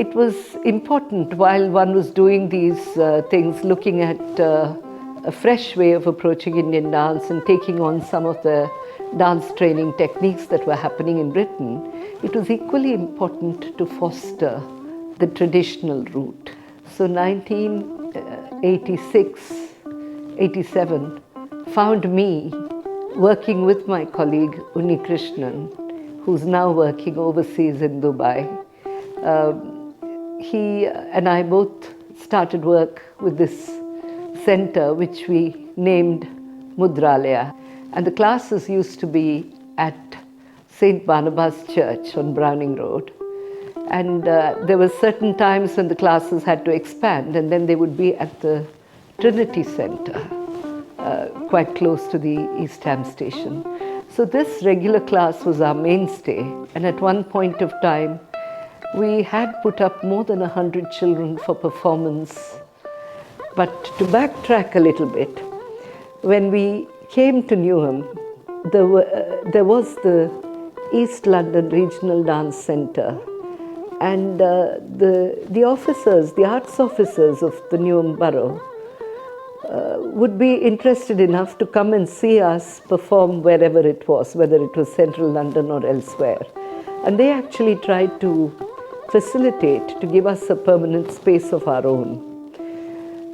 it was important while one was doing these things, looking at a fresh way of approaching Indian dance and taking on some of the dance training techniques that were happening in Britain. It was equally important to foster the traditional route. So 1986, 87 found me working with my colleague Unni Krishnan, who's now working overseas in Dubai. He and I both started work with this center, which we named Mudralaya. And the classes used to be at St. Barnabas Church on Browning Road. And there were certain times when the classes had to expand, and then they would be at the Trinity Center, quite close to the East Ham station. So this regular class was our mainstay, and at one point of time, we had put up more than 100 children for performance. But to backtrack a little bit, when we came to Newham, there was the East London Regional Dance Centre, and the officers, the arts officers of the Newham Borough would be interested enough to come and see us perform wherever it was, whether it was central London or elsewhere. And they actually tried to facilitate, to give us a permanent space of our own.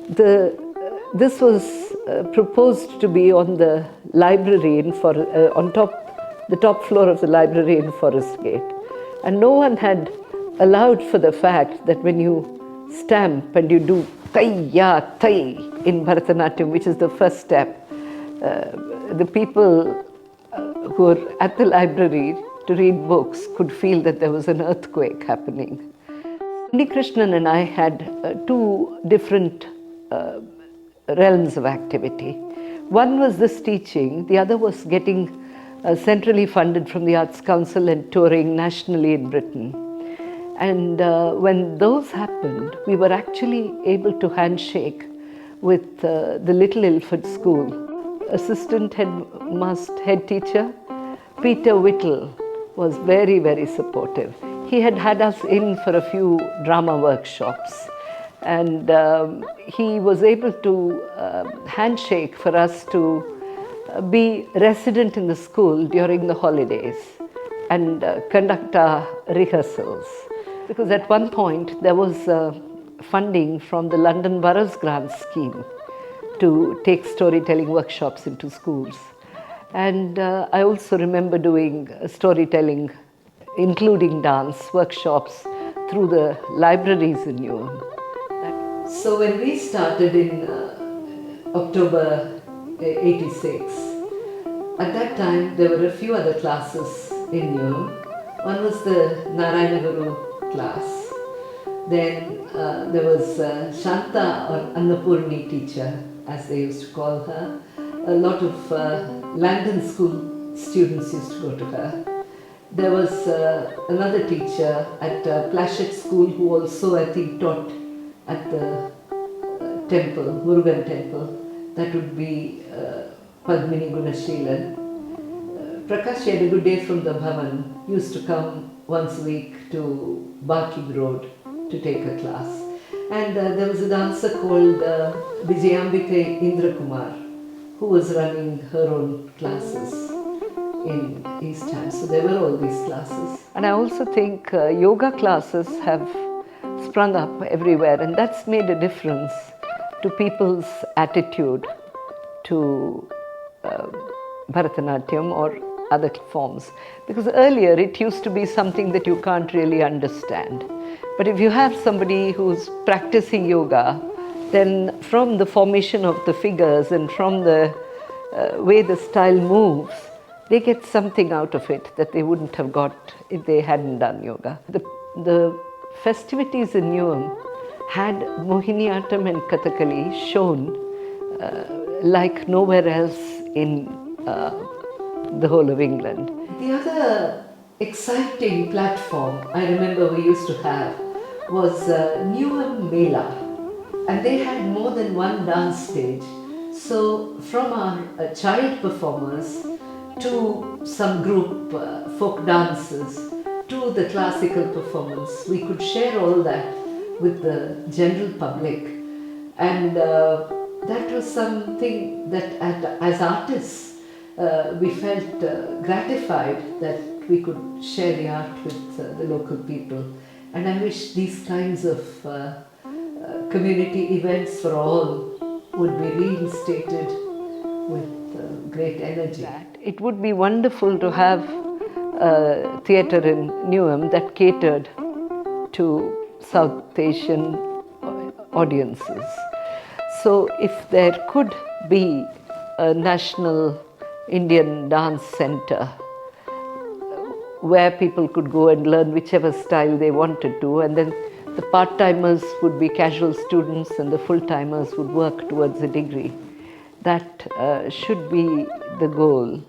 This was proposed to be on the library on the top floor of the library in Forest Gate. And no one had allowed for the fact that when you stamp and you do Tayya Tay in Bharathanatyam, which is the first step, the people who were at the library to read books could feel that there was an earthquake happening. Unni Krishnan and I had two different realms of activity. One was this teaching, the other was getting centrally funded from the Arts Council and touring nationally in Britain. And when those happened, we were actually able to handshake with the Little Ilford School. Assistant head teacher, Peter Whittle, was very, very supportive. He had had us in for a few drama workshops, and he was able to handshake for us to be resident in the school during the holidays and conduct our rehearsals. Because at one point there was funding from the London Borough's grant scheme to take storytelling workshops into schools. And I also remember doing storytelling, including dance workshops through the libraries in Newham. So when we started in October 86, at that time there were a few other classes in Newham. One was the Narayana Guru class. Then there was Shanta or Annapurni teacher, as they used to call her. A lot of London school students used to go to her. There was another teacher at Plashet School who also, I think, taught at the temple, Murugan temple. That would be Padmini Gunasheelan. Prakash, he had a good day from the Bhavan, used to come once a week to Barking Road to take a class. And there was a dancer called Vijayambika Indrakumar, who was running her own classes in East Ham. So there were all these classes. And I also think yoga classes have sprung up everywhere, and that's made a difference to people's attitude to Bharatanatyam or other forms. Because earlier it used to be something that you can't really understand. But if you have somebody who's practicing yoga, then from the formation of the figures and from the way the style moves, they get something out of it that they wouldn't have got if they hadn't done yoga. The festivities in Newham had Mohiniyattam and Kathakali shown like nowhere else in the whole of England. The other exciting platform I remember we used to have was Newham Mela, and they had more than one dance stage. So from our child performers to some group folk dances to the classical performance. We could share all that with the general public, and that was something that as artists we felt gratified that we could share the art with the local people. And I wish these kinds of community events for all would be reinstated with great energy. It would be wonderful to have a theatre in Newham that catered to South Asian audiences. So if there could be a national Indian dance center where people could go and learn whichever style they wanted to, and then the part-timers would be casual students and the full-timers would work towards a degree. That should be the goal.